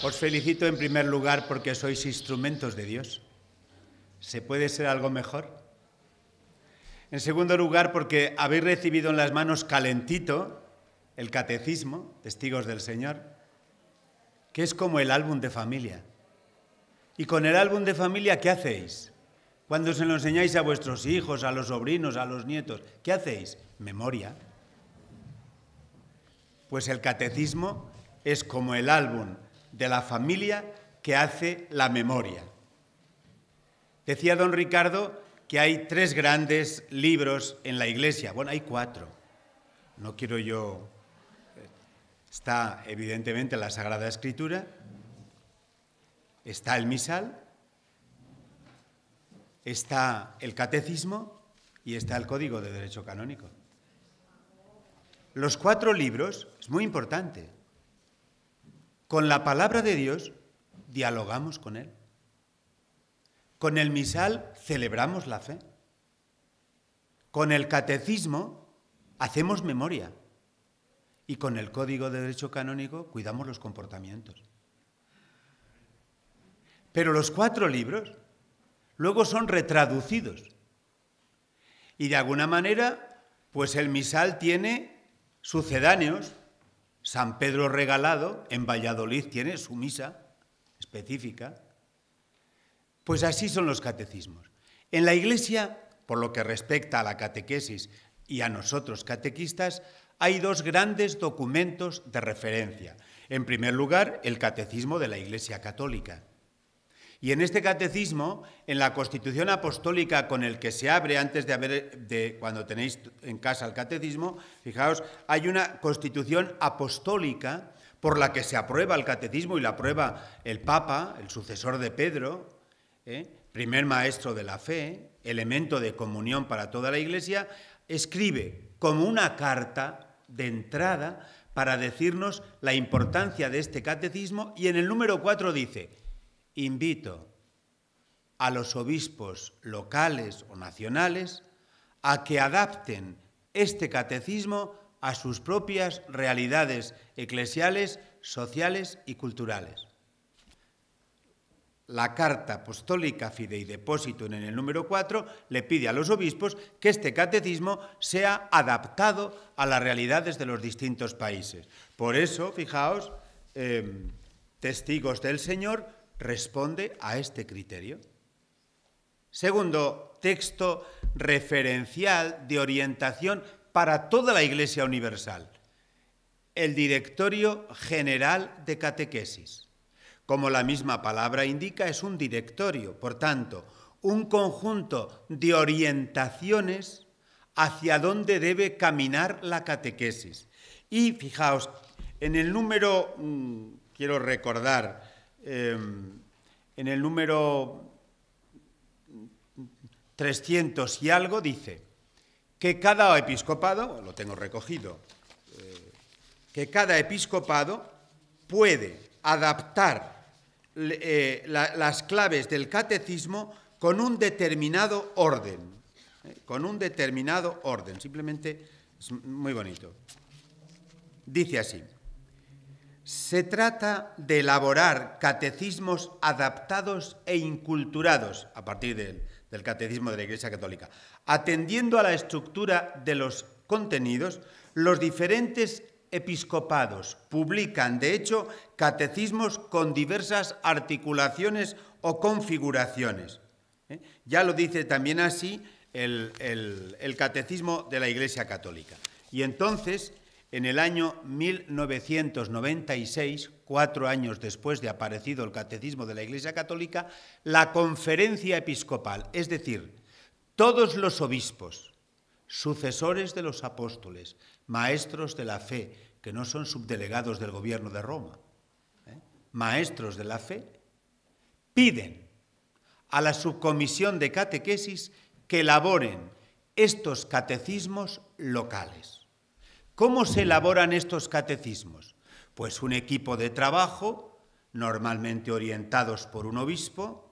Os felicito en primer lugar porque sois instrumentos de Dios. ¿Se puede ser algo mejor? En segundo lugar, porque habéis recibido en las manos calentito el catecismo, testigos del Señor, que es como el álbum de familia. Y con el álbum de familia, ¿qué hacéis? Cuando se lo enseñáis a vuestros hijos, a los sobrinos, a los nietos, ¿qué hacéis? Memoria. Pues el catecismo es como el álbum de la familia que hace la memoria. Decía don Ricardo que hay 3 grandes libros en la Iglesia. Bueno, hay 4. No quiero yo... Está evidentemente la Sagrada Escritura, está el misal, está el catecismo y está el Código de Derecho Canónico. Los 4 libros, es muy importante, con la palabra de Dios dialogamos con Él. Con el misal celebramos la fe. Con el catecismo hacemos memoria. Y con el Código de Derecho Canónico cuidamos los comportamientos. Pero los 4 libros luego son retraducidos. Y de alguna manera, pues el misal tiene sucedáneos. San Pedro Regalado en Valladolid tiene su misa específica. Pues así son los catecismos. En la Iglesia, por lo que respecta a la catequesis y a nosotros catequistas, hay 2 grandes documentos de referencia. En primer lugar, el Catecismo de la Iglesia Católica. Y en este catecismo, en la Constitución Apostólica con el que se abre antes cuando tenéis en casa el catecismo, fijaos, hay una Constitución Apostólica por la que se aprueba el catecismo y la aprueba el Papa, el sucesor de Pedro, primer maestro de la fe, elemento de comunión para toda la Iglesia, escribe como una carta de entrada para decirnos la importancia de este catecismo y en el número 4 dice: invito a los obispos locales o nacionales a que adapten este catecismo a sus propias realidades eclesiales, sociales y culturales. La Carta Apostólica Fidei Depositum en el número 4 le pide a los obispos que este catecismo sea adaptado a las realidades de los distintos países. Por eso, fijaos, Testigos del Señor responde a este criterio. Segundo, texto referencial de orientación para toda la Iglesia Universal. El Directorio General de Catequesis. Como la misma palabra indica, es un directorio, por tanto, un conjunto de orientaciones hacia dónde debe caminar la catequesis. Y fijaos, en el número, quiero recordar, en el número 300 y algo dice que cada episcopado, lo tengo recogido, que cada episcopado puede adaptar las claves del catecismo con un determinado orden. Simplemente es muy bonito. Dice así: se trata de elaborar catecismos adaptados e inculturados a partir del catecismo de la Iglesia Católica. Atendiendo a la estructura de los contenidos, los diferentes episcopados publican, de hecho, catecismos con diversas articulaciones o configuraciones. Ya lo dice también así el catecismo de la Iglesia Católica. Y entonces, en el año 1996, 4 años después de aparecido el catecismo de la Iglesia Católica, la Conferencia Episcopal, es decir, todos los obispos, sucesores de los apóstoles, maestros de la fe, que no son subdelegados del gobierno de Roma, maestros de la fe, piden a la subcomisión de catequesis que elaboren estos catecismos locales. ¿Cómo se elaboran estos catecismos? Pues un equipo de trabajo, normalmente orientados por un obispo,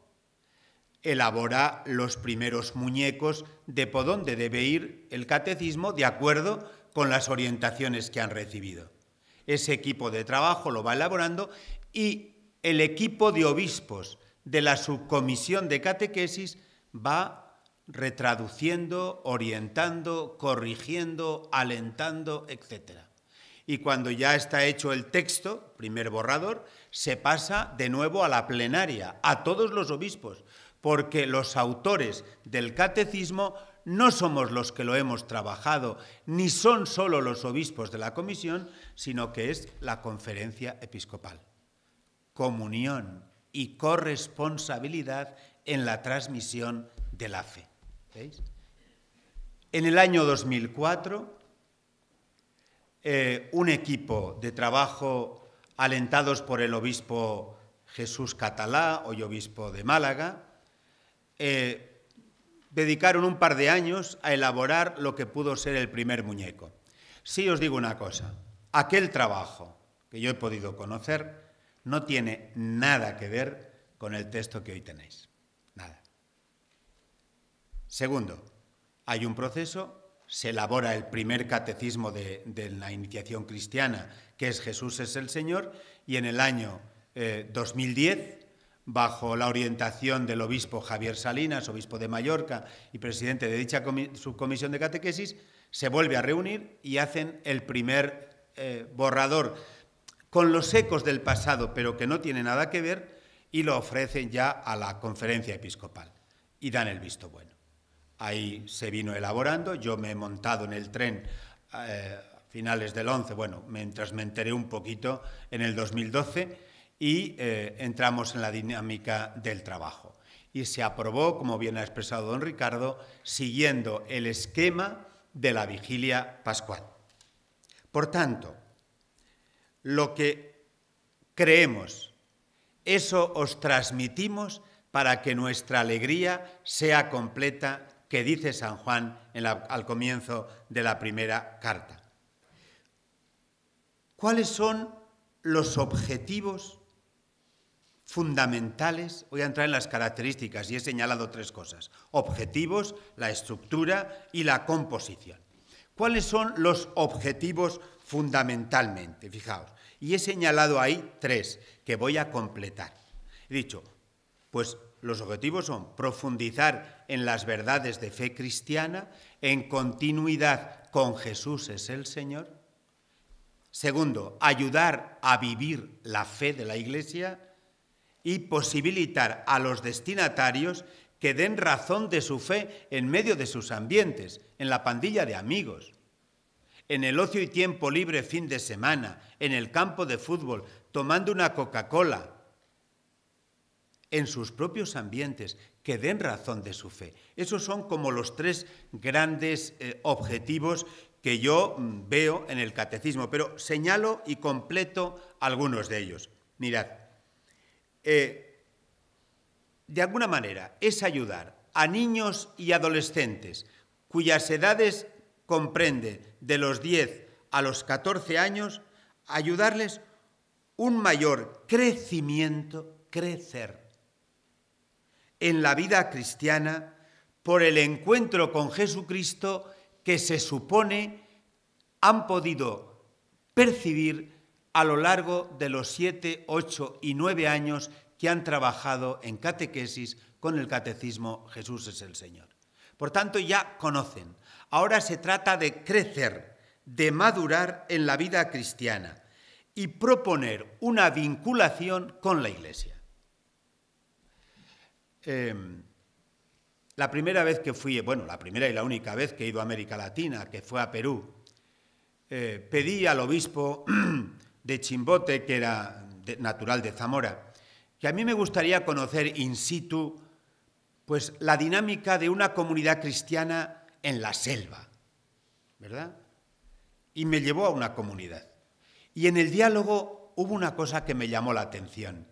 elabora los primeros muñecos de por dónde debe ir el catecismo de acuerdo con las orientaciones que han recibido. Ese equipo de trabajo lo va elaborando y el equipo de obispos de la subcomisión de catequesis va retraduciendo, orientando, corrigiendo, alentando, etc. Y cuando ya está hecho el texto, primer borrador, se pasa de nuevo a la plenaria, a todos los obispos, porque los autores del catecismo no somos los que lo hemos trabajado, ni son solo los obispos de la comisión, sino que es la conferencia episcopal. Comunión y corresponsabilidad en la transmisión de la fe. ¿Veis? En el año 2004, un equipo de trabajo alentados por el obispo Jesús Catalá, hoy obispo de Málaga, dedicaron un par de años a elaborar lo que pudo ser el primer muñeco. Sí os digo una cosa, aquel trabajo que yo he podido conocer no tiene nada que ver con el texto que hoy tenéis. Nada. Segundo, hay un proceso, se elabora el primer catecismo de la iniciación cristiana, que es Jesús es el Señor, y en el año 2010, bajo la orientación del obispo Javier Salinas, obispo de Mallorca y presidente de dicha subcomisión de catequesis, se vuelve a reunir y hacen el primer borrador con los ecos del pasado, pero que no tiene nada que ver, y lo ofrecen ya a la conferencia episcopal y dan el visto bueno. Ahí se vino elaborando, yo me he montado en el tren a finales del 11, bueno, mientras me enteré un poquito en el 2012, y entramos en la dinámica del trabajo. Y se aprobó, como bien ha expresado don Ricardo, siguiendo el esquema de la vigilia pascual. Por tanto, lo que creemos, eso os transmitimos para que nuestra alegría sea completa, que dice San Juan al comienzo de la primera carta. ¿Cuáles son los objetivos fundamentales? Voy a entrar en las características y he señalado tres cosas: objetivos, la estructura y la composición. ¿Cuáles son los objetivos fundamentalmente? Fijaos, y he señalado ahí tres que voy a completar. He dicho, pues los objetivos son profundizar en las verdades de fe cristiana, en continuidad con Jesús es el Señor. Segundo, ayudar a vivir la fe de la Iglesia y posibilitar a los destinatarios que den razón de su fe en medio de sus ambientes, en la pandilla de amigos, en el ocio y tiempo libre fin de semana, en el campo de fútbol, tomando una Coca-Cola, en sus propios ambientes, que den razón de su fe. Esos son como los tres grandes objetivos que yo veo en el catecismo, pero señalo y completo algunos de ellos. Mirad, de alguna manera es ayudar a niños y adolescentes cuyas edades comprende de los 10 a los 14 años, ayudarles un mayor crecimiento, crecer en la vida cristiana por el encuentro con Jesucristo que se supone han podido percibir a lo largo de los 7, 8 y 9 años que han trabajado en catequesis con el catecismo Jesús es el Señor. Por tanto, ya conocen. Ahora se trata de crecer, de madurar en la vida cristiana y proponer una vinculación con la Iglesia. La primera vez que fui, bueno, la primera y la única vez que he ido a América Latina, que fue a Perú, pedí al obispo de Chimbote, que era natural de Zamora, que a mí me gustaría conocer in situ pues, la dinámica de una comunidad cristiana en la selva, ¿verdad? Y me llevó a una comunidad. Y en el diálogo hubo una cosa que me llamó la atención.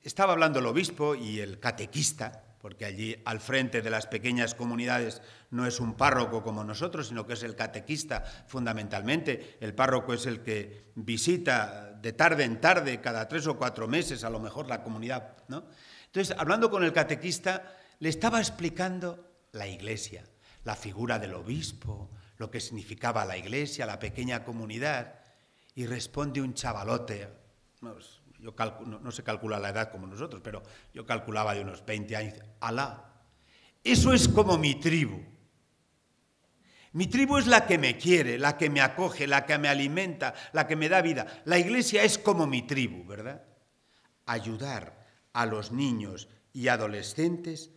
Estaba hablando el obispo y el catequista, porque allí al frente de las pequeñas comunidades no es un párroco como nosotros, sino que es el catequista fundamentalmente. El párroco es el que visita de tarde en tarde, cada 3 o 4 meses, a lo mejor la comunidad, ¿no? Entonces, hablando con el catequista, le estaba explicando la Iglesia, la figura del obispo, lo que significaba la Iglesia, la pequeña comunidad. y responde un chavalote, no se calcula la edad como nosotros, pero yo calculaba de unos 20 años, Alá, eso es como mi tribu. Mi tribu es la que me quiere, la que me acoge, la que me alimenta, la que me da vida. La iglesia es como mi tribu, ¿verdad? Ayudar a los niños y adolescentes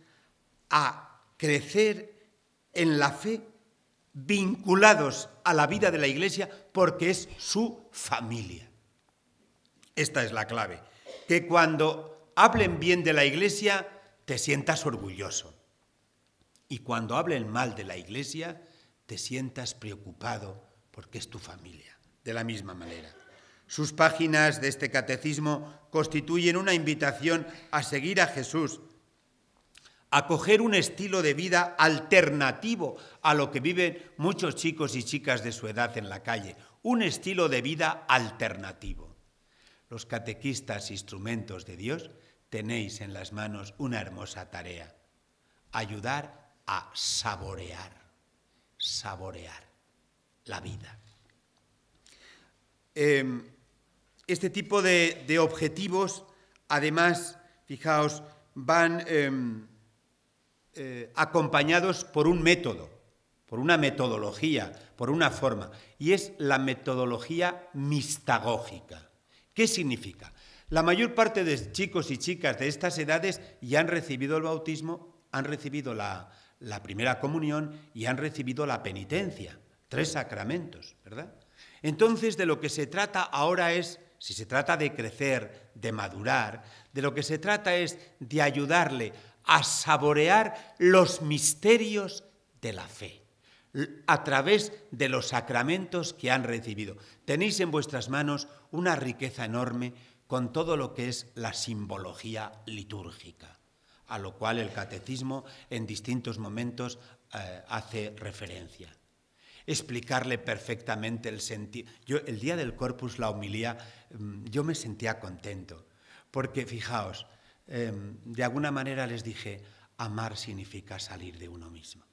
a crecer en la fe, vinculados a la vida de la iglesia, porque es su familia. Esta es la clave, que cuando hablen bien de la iglesia te sientas orgulloso, y cuando hablen mal de la iglesia te sientas preocupado porque es tu familia. De la misma manera, sus páginas de este catecismo constituyen una invitación a seguir a Jesús, a coger un estilo de vida alternativo a lo que viven muchos chicos y chicas de su edad en la calle, un estilo de vida alternativo. Los catequistas, instrumentos de Dios, tenéis en las manos una hermosa tarea: ayudar a saborear la vida. Este tipo de objetivos, además, fijaos, van acompañados por un método, por una metodología, por una forma, y es la metodología mistagógica. ¿Qué significa? La mayor parte de chicos y chicas de estas edades ya han recibido el bautismo, han recibido la primera comunión y han recibido la penitencia, 3 sacramentos, ¿verdad? Entonces, de lo que se trata ahora es, si se trata de crecer, de madurar, de lo que se trata es de ayudarle a saborear los misterios de la fe, a través de los sacramentos que han recibido. Tenéis en vuestras manos una riqueza enorme con todo lo que es la simbología litúrgica, a lo cual el catecismo en distintos momentos hace referencia. Explicarle perfectamente el sentido. Yo, el día del Corpus, la homilía, yo me sentía contento, porque fijaos, de alguna manera les dije, amar significa salir de uno mismo.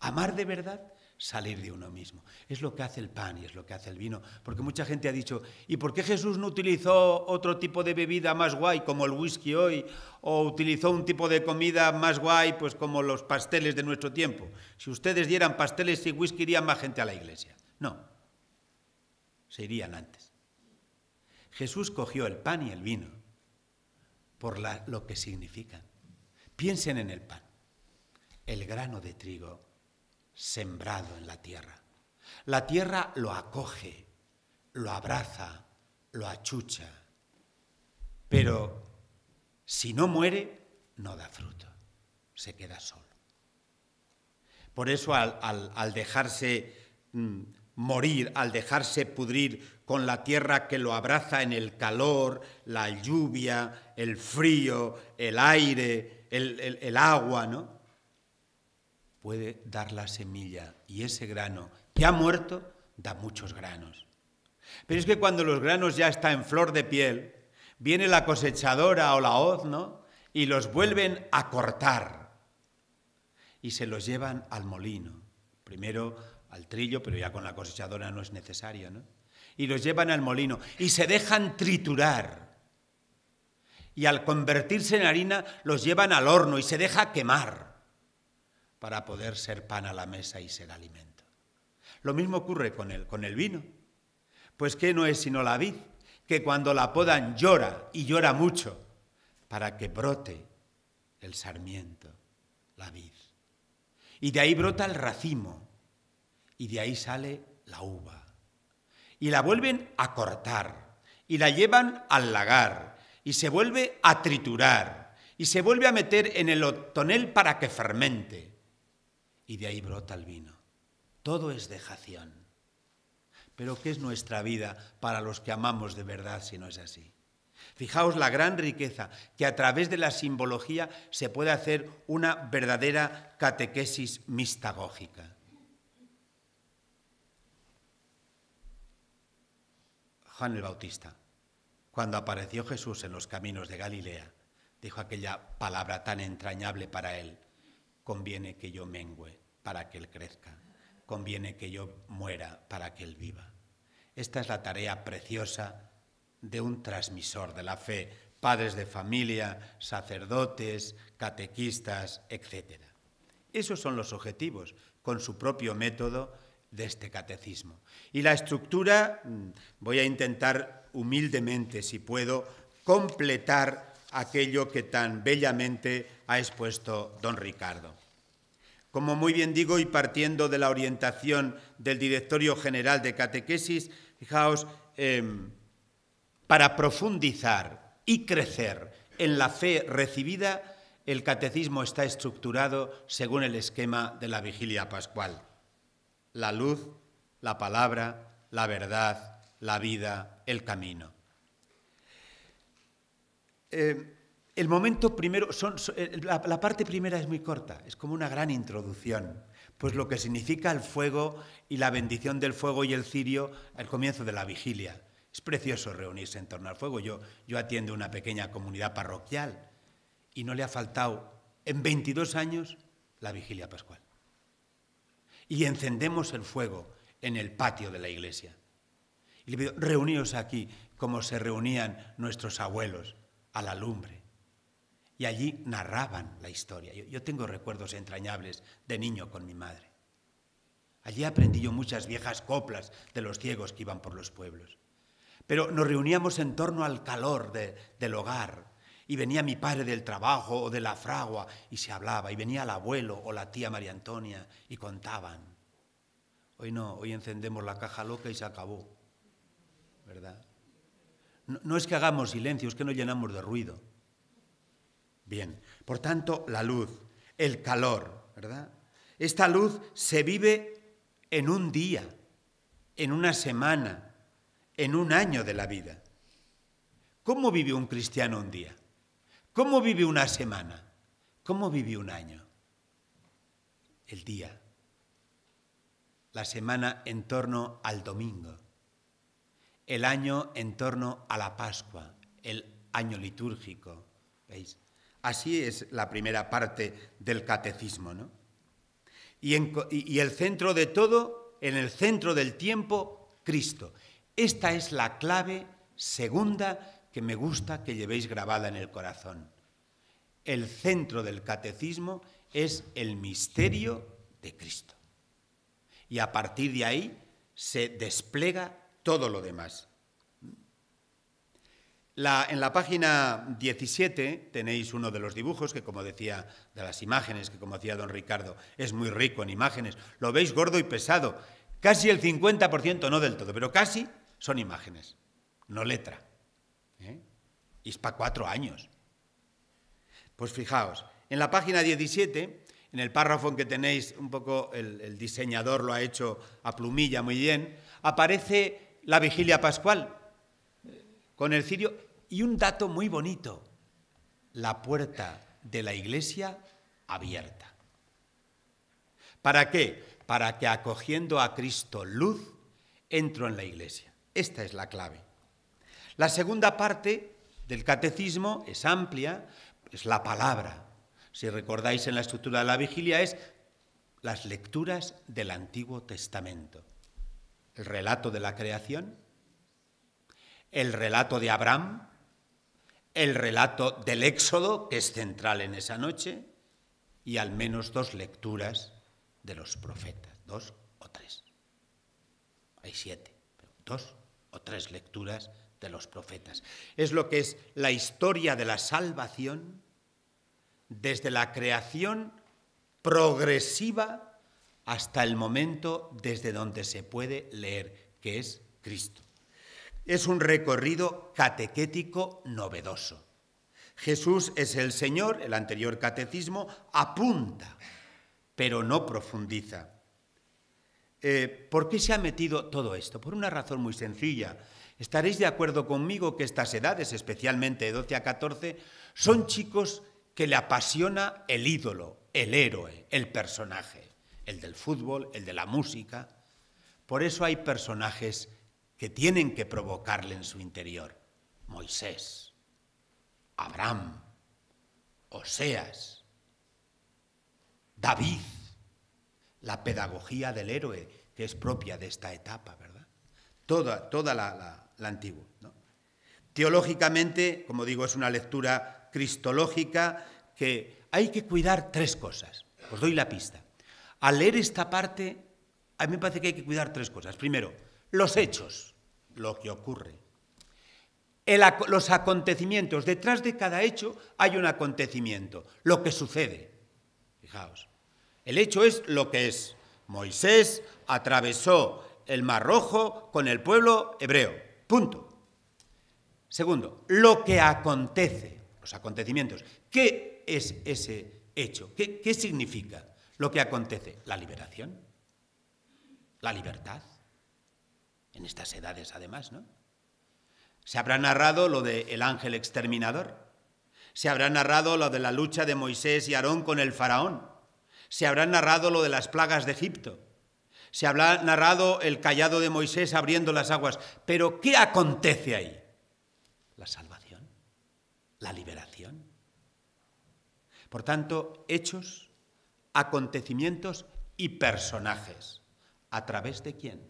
Amar de verdad, salir de uno mismo. Es lo que hace el pan y es lo que hace el vino. Porque mucha gente ha dicho, ¿y por qué Jesús no utilizó otro tipo de bebida más guay como el whisky hoy? ¿O utilizó un tipo de comida más guay pues como los pasteles de nuestro tiempo? Si ustedes dieran pasteles y whisky, iría más gente a la iglesia. No, se irían antes. Jesús cogió el pan y el vino por lo que significan. Piensen en el pan, el grano de trigo sembrado en la tierra. La tierra lo acoge, lo abraza, lo achucha, pero si no muere, no da fruto, se queda solo. Por eso al dejarse morir, al dejarse pudrir con la tierra que lo abraza en el calor, la lluvia, el frío, el aire, el agua, ¿no? Puede dar la semilla y ese grano que ha muerto da muchos granos. Pero es que cuando los granos ya están en flor de piel, viene la cosechadora o la hoz, ¿no? Y los vuelven a cortar y se los llevan al molino. Primero al trillo, pero ya con la cosechadora no es necesario, ¿no? Y los llevan al molino y se dejan triturar. Y al convertirse en harina los llevan al horno y se deja quemar para poder ser pan a la mesa y ser alimento. Lo mismo ocurre con el vino. Pues ¿qué no es sino la vid? Que cuando la podan llora, y llora mucho, para que brote el sarmiento, la vid. Y de ahí brota el racimo, y de ahí sale la uva. Y la vuelven a cortar, y la llevan al lagar, y se vuelve a triturar, y se vuelve a meter en el tonel para que fermente. Y de ahí brota el vino. Todo es dejación. Pero ¿qué es nuestra vida para los que amamos de verdad si no es así? Fijaos la gran riqueza que a través de la simbología se puede hacer una verdadera catequesis mistagógica. Juan el Bautista, cuando apareció Jesús en los caminos de Galilea, dijo aquella palabra tan entrañable para él: conviene que yo mengüe para que él crezca, conviene que yo muera para que él viva. Esta es la tarea preciosa de un transmisor de la fe, padres de familia, sacerdotes, catequistas, etc. Esos son los objetivos, con su propio método, de este catecismo. Y la estructura, voy a intentar humildemente, si puedo, completar aquello que tan bellamente ha expuesto don Ricardo. Como muy bien digo, y partiendo de la orientación del Directorio General de Catequesis, fijaos, para profundizar y crecer en la fe recibida, el catecismo está estructurado según el esquema de la vigilia pascual. La luz, la palabra, la verdad, la vida, el camino. El momento primero, la parte primera es muy corta, es como una gran introducción, pues lo que significa el fuego y la bendición del fuego y el cirio al comienzo de la vigilia. Es precioso reunirse en torno al fuego. Yo atiendo una pequeña comunidad parroquial y no le ha faltado en 22 años la vigilia pascual. Y encendemos el fuego en el patio de la iglesia. Y le pido, reuníos aquí como se reunían nuestros abuelos a la lumbre. Y allí narraban la historia. Yo tengo recuerdos entrañables de niño con mi madre. Allí aprendí yo muchas viejas coplas de los ciegos que iban por los pueblos. Pero nos reuníamos en torno al calor del hogar. Y venía mi padre del trabajo o de la fragua y se hablaba. Y venía el abuelo o la tía María Antonia y contaban. Hoy no, hoy encendemos la caja loca y se acabó. ¿Verdad? No es que hagamos silencio, es que nos llenamos de ruido. Bien, por tanto, la luz, el calor, ¿verdad? Esta luz se vive en un día, en una semana, en un año de la vida. ¿Cómo vive un cristiano un día? ¿Cómo vive una semana? ¿Cómo vive un año? El día. La semana en torno al domingo. El año en torno a la Pascua, el año litúrgico. ¿Veis? Así es la primera parte del catecismo, ¿no? Y el centro de todo, en el centro del tiempo, Cristo. Esta es la clave segunda que me gusta que llevéis grabada en el corazón. El centro del catecismo es el misterio de Cristo. Y a partir de ahí se despliega todo lo demás. En la página 17 tenéis uno de los dibujos que, como decía, de las imágenes, que como decía don Ricardo, es muy rico en imágenes. Lo veis gordo y pesado. Casi el 50%, no del todo, pero casi son imágenes, no letra. Y es para 4 años. Pues fijaos, en la página 17, en el párrafo en que tenéis un poco, el diseñador lo ha hecho a plumilla muy bien, aparece la vigilia pascual con el cirio y un dato muy bonito, la puerta de la iglesia abierta. ¿Para qué? Para que acogiendo a Cristo luz, entro en la iglesia. Esta es la clave. La segunda parte del catecismo es amplia, es la palabra. Si recordáis en la estructura de la vigilia es las lecturas del Antiguo Testamento. El relato de la creación, el relato de Abraham, el relato del Éxodo, que es central en esa noche, y al menos 2 lecturas de los profetas, 2 o 3. Hay 7, pero 2 o 3 lecturas de los profetas. Es lo que es la historia de la salvación desde la creación progresiva hasta el momento desde donde se puede leer, que es Cristo. Es un recorrido catequético novedoso. Jesús es el Señor, el anterior catecismo apunta, pero no profundiza. ¿Por qué se ha metido todo esto? Por una razón muy sencilla. Estaréis de acuerdo conmigo que estas edades, especialmente de 12 a 14, son chicos que le apasiona el ídolo, el héroe, el personaje, el del fútbol, el de la música. Por eso hay personajes que tienen que provocarle en su interior. Moisés, Abraham, Oseas, David, la pedagogía del héroe, que es propia de esta etapa, ¿verdad? toda la antigua, ¿no? Teológicamente, como digo, es una lectura cristológica que hay que cuidar tres cosas. Os doy la pista. Al leer esta parte, a mí me parece que hay que cuidar tres cosas. Primero, los hechos, lo que ocurre. Los acontecimientos. Detrás de cada hecho hay un acontecimiento, lo que sucede. Fijaos. El hecho es lo que es. Moisés atravesó el Mar Rojo con el pueblo hebreo. Punto. Segundo, lo que acontece, los acontecimientos. ¿Qué es ese hecho? ¿Qué significa lo que acontece? La liberación, la libertad. En estas edades, además, ¿no? Se habrá narrado lo del ángel exterminador. Se habrá narrado lo de la lucha de Moisés y Aarón con el faraón. Se habrá narrado lo de las plagas de Egipto. Se habrá narrado el cayado de Moisés abriendo las aguas. Pero ¿qué acontece ahí? La salvación, la liberación. Por tanto, hechos, acontecimientos y personajes. ¿A través de quién?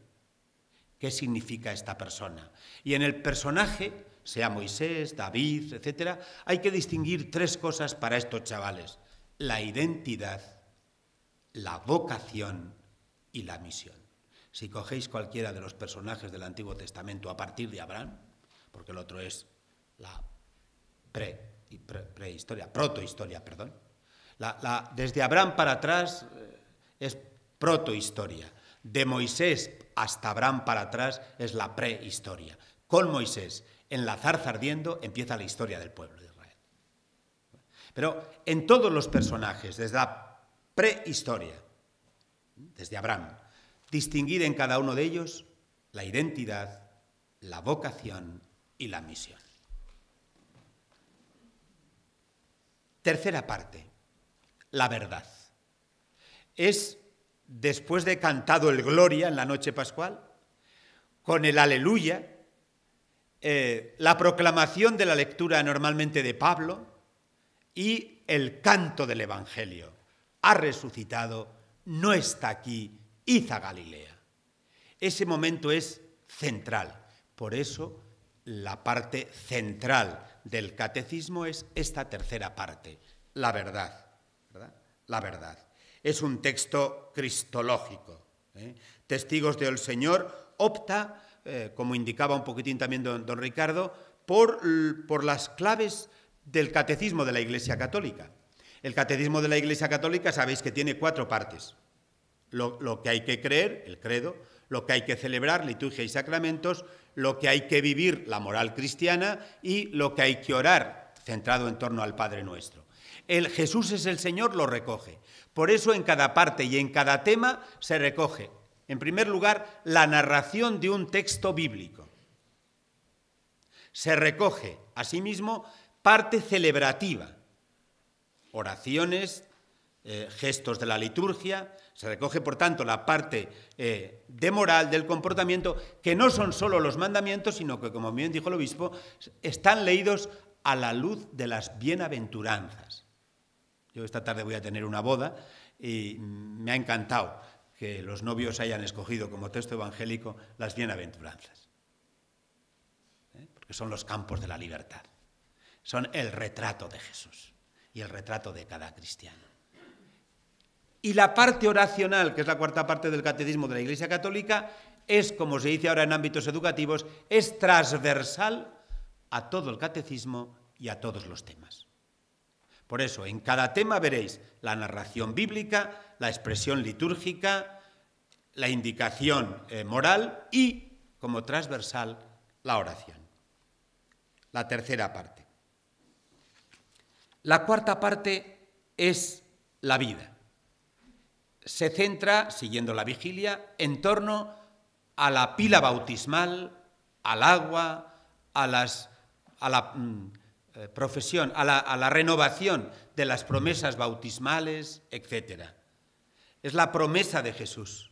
¿Qué significa esta persona? Y en el personaje, sea Moisés, David, etc., hay que distinguir tres cosas para estos chavales: la identidad, la vocación y la misión. Si cogéis cualquiera de los personajes del Antiguo Testamento a partir de Abraham, porque el otro es la protohistoria, perdón. Desde Abraham para atrás es protohistoria. De Moisés hasta Abraham para atrás es la prehistoria. Con Moisés, en la zarza ardiendo, empieza la historia del pueblo de Israel. Pero en todos los personajes, desde la prehistoria, desde Abraham, distinguir en cada uno de ellos la identidad, la vocación y la misión. Tercera parte, la verdad. Es, después de cantado el Gloria en la noche pascual, con el Aleluya, la proclamación de la lectura normalmente de Pablo y el canto del Evangelio. Ha resucitado, no está aquí, id a Galilea. Ese momento es central. Por eso la parte central del catecismo es esta tercera parte, la verdad, ¿verdad? La verdad. Es un texto cristológico. Testigos del Señor opta, como indicaba un poquitín también don Ricardo, por las claves del catecismo de la Iglesia Católica. El catecismo de la Iglesia Católica sabéis que tiene 4 partes. Lo que hay que creer, el credo, lo que hay que celebrar, liturgia y sacramentos, lo que hay que vivir, la moral cristiana, y lo que hay que orar, centrado en torno al Padre Nuestro. El Jesús es el Señor lo recoge. Por eso en cada parte y en cada tema se recoge, en primer lugar, la narración de un texto bíblico. Se recoge, asimismo, parte celebrativa, oraciones, gestos de la liturgia. Se recoge, por tanto, la parte de moral, del comportamiento, que no son solo los mandamientos, sino que, como bien dijo el obispo, están leídos a la luz de las bienaventuranzas. Yo esta tarde voy a tener una boda y me ha encantado que los novios hayan escogido como texto evangélico las bienaventuranzas, porque son los campos de la libertad, son el retrato de Jesús y el retrato de cada cristiano. Y la parte oracional, que es la 4ª parte del catecismo de la Iglesia Católica, es, como se dice ahora en ámbitos educativos, es transversal a todo el catecismo y a todos los temas. Por eso, en cada tema veréis la narración bíblica, la expresión litúrgica, la indicación moral y, como transversal, la oración. La tercera parte. La 4ª parte es la vida. Se centra, siguiendo la vigilia, en torno a la pila bautismal, al agua, a la profesión, a la renovación de las promesas bautismales, etc. Es la promesa de Jesús.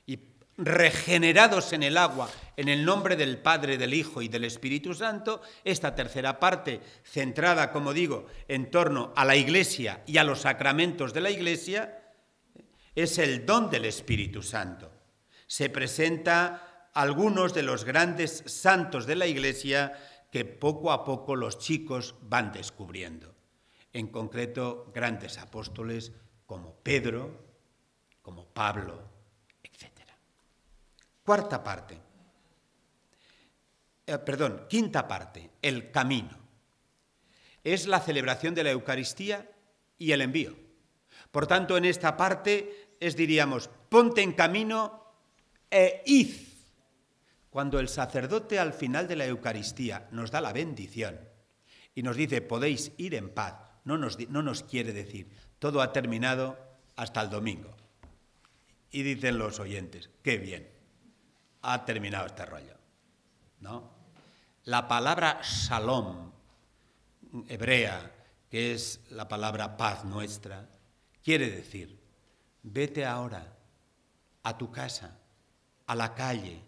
Y regenerados en el agua, en el nombre del Padre, del Hijo y del Espíritu Santo, esta tercera parte, centrada, como digo, en torno a la Iglesia y a los sacramentos de la Iglesia, es el don del Espíritu Santo. Se presenta algunos de los grandes santos de la Iglesia que poco a poco los chicos van descubriendo. En concreto, grandes apóstoles como Pedro, como Pablo, etc. Quinta parte, el camino. Es la celebración de la Eucaristía y el envío. Por tanto, en esta parte diríamos, ponte en camino e id. Cuando el sacerdote al final de la Eucaristía nos da la bendición y nos dice, podéis ir en paz, no nos quiere decir, todo ha terminado hasta el domingo. Y dicen los oyentes, qué bien, ha terminado este rollo, ¿no? La palabra shalom, hebrea, que es la palabra paz nuestra, quiere decir, vete ahora a tu casa, a la calle,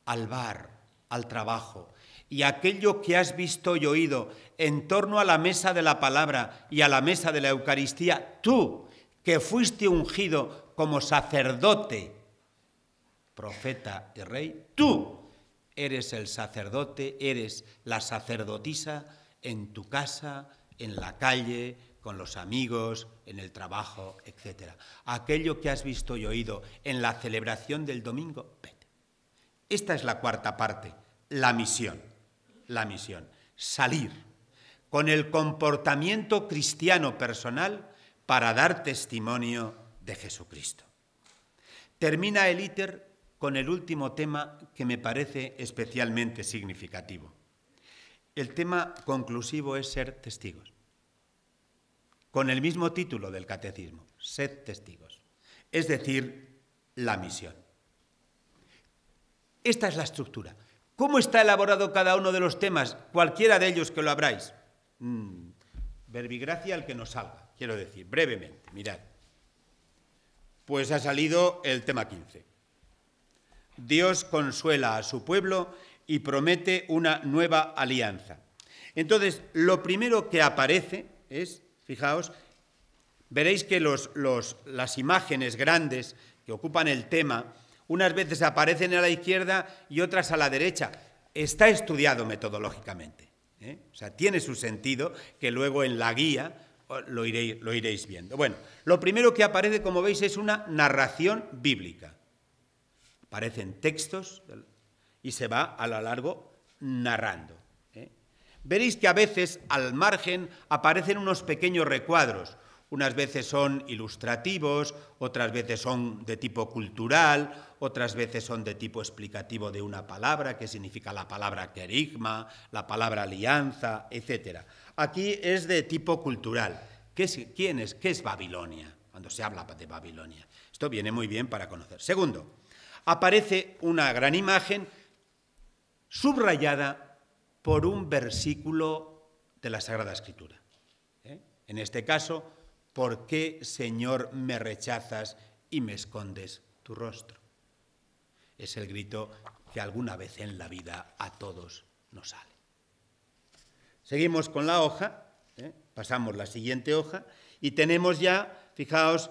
al bar, al trabajo, y aquello que has visto y oído en torno a la mesa de la palabra y a la mesa de la Eucaristía, tú, que fuiste ungido como sacerdote, profeta y rey, tú eres el sacerdote, eres la sacerdotisa en tu casa, en la calle, con los amigos, en el trabajo, etc. Aquello que has visto y oído en la celebración del domingo, vete. Esta es la cuarta parte, la misión. La misión, salir con el comportamiento cristiano personal para dar testimonio de Jesucristo. Termina el íter con el último tema que me parece especialmente significativo. El tema conclusivo es ser testigos. Con el mismo título del catecismo, sed testigos. Es decir, la misión. Esta es la estructura. ¿Cómo está elaborado cada uno de los temas? Cualquiera de ellos que lo abráis. Verbigracia el que nos salga, quiero decir, brevemente, mirad. Pues ha salido el tema 15. Dios consuela a su pueblo y promete una nueva alianza. Entonces, lo primero que aparece es, fijaos, veréis que las imágenes grandes que ocupan el tema, unas veces aparecen a la izquierda y otras a la derecha. Está estudiado metodológicamente, ¿eh? O sea, tiene su sentido que luego en la guía lo iréis viendo. Bueno, lo primero que aparece, como veis, es una narración bíblica. Aparecen textos y se va a lo largo narrando, ¿eh? Veréis que a veces al margen aparecen unos pequeños recuadros. Unas veces son ilustrativos, otras veces son de tipo cultural, otras veces son de tipo explicativo de una palabra, que significa la palabra querigma, la palabra alianza, etc. Aquí es de tipo cultural. ¿Qué es Babilonia? Cuando se habla de Babilonia. Esto viene muy bien para conocer. Segundo, aparece una gran imagen subrayada por un versículo de la Sagrada Escritura. En este caso, ¿por qué, Señor, me rechazas y me escondes tu rostro? Es el grito que alguna vez en la vida a todos nos sale. Seguimos con la hoja, pasamos la siguiente hoja y tenemos ya, fijaos,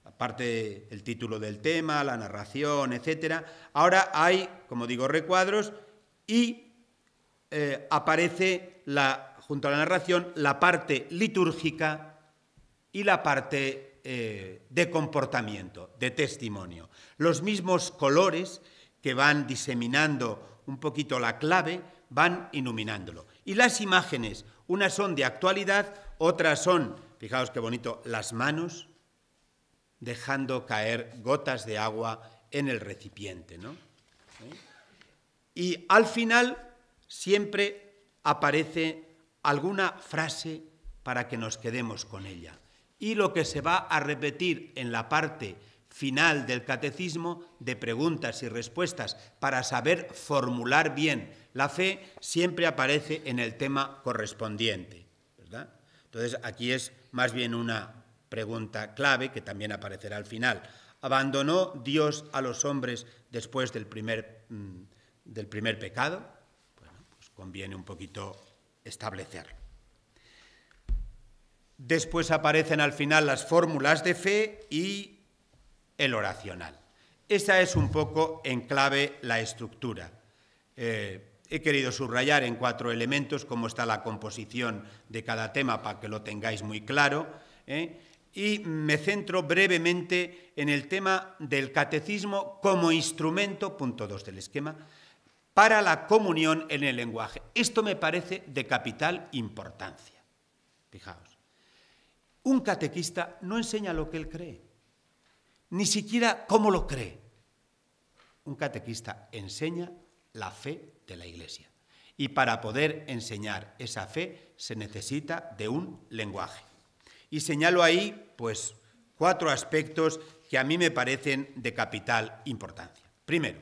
aparte el título del tema, la narración, etc. Ahora hay, como digo, recuadros y aparece junto a la narración la parte litúrgica y la parte de comportamiento, de testimonio. Los mismos colores que van diseminando un poquito la clave, van iluminándolo. Y las imágenes, unas son de actualidad, otras son, fijaos qué bonito, las manos dejando caer gotas de agua en el recipiente, ¿no? Y al final siempre aparece alguna frase para que nos quedemos con ella. Y lo que se va a repetir en la parte final del catecismo de preguntas y respuestas para saber formular bien la fe, siempre aparece en el tema correspondiente, ¿verdad? Entonces aquí es más bien una pregunta clave que también aparecerá al final. ¿Abandonó Dios a los hombres después del primer pecado? Bueno, pues conviene un poquito establecerlo. Después aparecen al final las fórmulas de fe y el oracional. esa es un poco en clave la estructura. He querido subrayar en 4 elementos cómo está la composición de cada tema para que lo tengáis muy claro, y me centro brevemente en el tema del catecismo como instrumento, punto 2 del esquema, para la comunión en el lenguaje. Esto me parece de capital importancia. Fijaos, un catequista no enseña lo que él cree, ni siquiera cómo lo cree. Un catequista enseña la fe de la Iglesia. Y para poder enseñar esa fe se necesita de un lenguaje. Y señalo ahí, pues, 4 aspectos que a mí me parecen de capital importancia. Primero,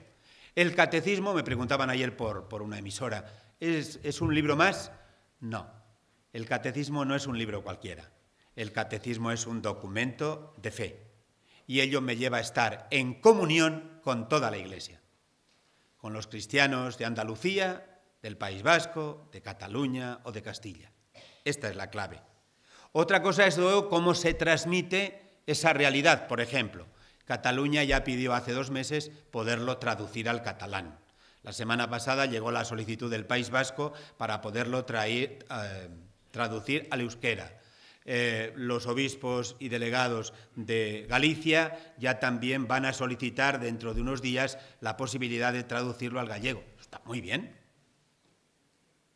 el catecismo, me preguntaban ayer por una emisora, ¿es un libro más? No, el catecismo no es un libro cualquiera. El catecismo es un documento de fe. Y ello me lleva a estar en comunión con toda la Iglesia. Con los cristianos de Andalucía, del País Vasco, de Cataluña o de Castilla. Esta es la clave. Otra cosa es luego cómo se transmite esa realidad. Por ejemplo, Cataluña ya pidió hace 2 meses poderlo traducir al catalán. La semana pasada llegó la solicitud del País Vasco para poderlo traducir al euskera. Los obispos y delegados de Galicia ya también van a solicitar dentro de unos días la posibilidad de traducirlo al gallego. Está muy bien,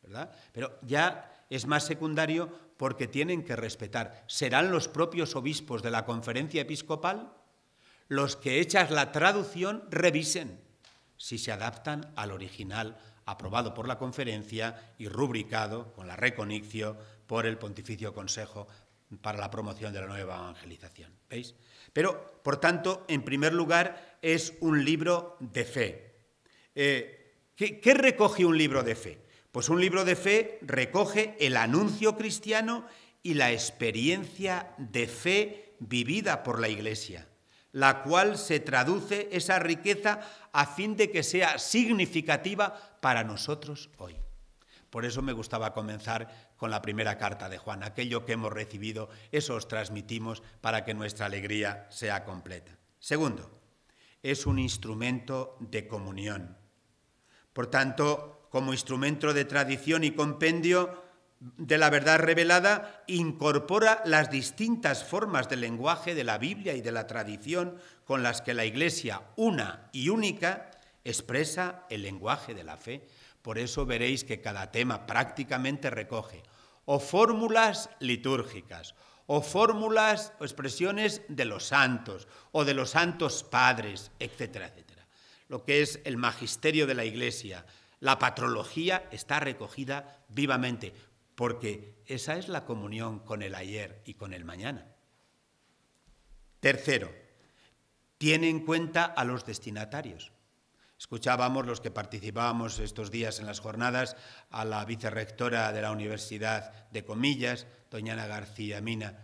¿verdad? Pero ya es más secundario porque tienen que respetar. Serán los propios obispos de la conferencia episcopal los que, hechas la traducción, revisen si se adaptan al original aprobado por la conferencia y rubricado con la reconixio por el Pontificio Consejo para la Promoción de la Nueva Evangelización. ¿Veis? Pero, por tanto, en primer lugar, es un libro de fe. ¿Qué recoge un libro de fe? Pues un libro de fe recoge el anuncio cristiano y la experiencia de fe vivida por la Iglesia, la cual se traduce esa riqueza a fin de que sea significativa para nosotros hoy. Por eso me gustaba comenzar con la primera carta de Juan. Aquello que hemos recibido, eso os transmitimos para que nuestra alegría sea completa. Segundo, es un instrumento de comunión. Por tanto, como instrumento de tradición y compendio de la verdad revelada, incorpora las distintas formas del lenguaje de la Biblia y de la tradición con las que la Iglesia, una y única, expresa el lenguaje de la fe. Por eso veréis que cada tema prácticamente recoge o fórmulas litúrgicas, o fórmulas o expresiones de los santos, o de los santos padres, etcétera, etcétera. Lo que es el magisterio de la Iglesia, la patrología está recogida vivamente, porque esa es la comunión con el ayer y con el mañana. Tercero, tiene en cuenta a los destinatarios. Escuchábamos, los que participábamos estos días en las jornadas, a la vicerrectora de la Universidad de Comillas, doña Ana García Mina,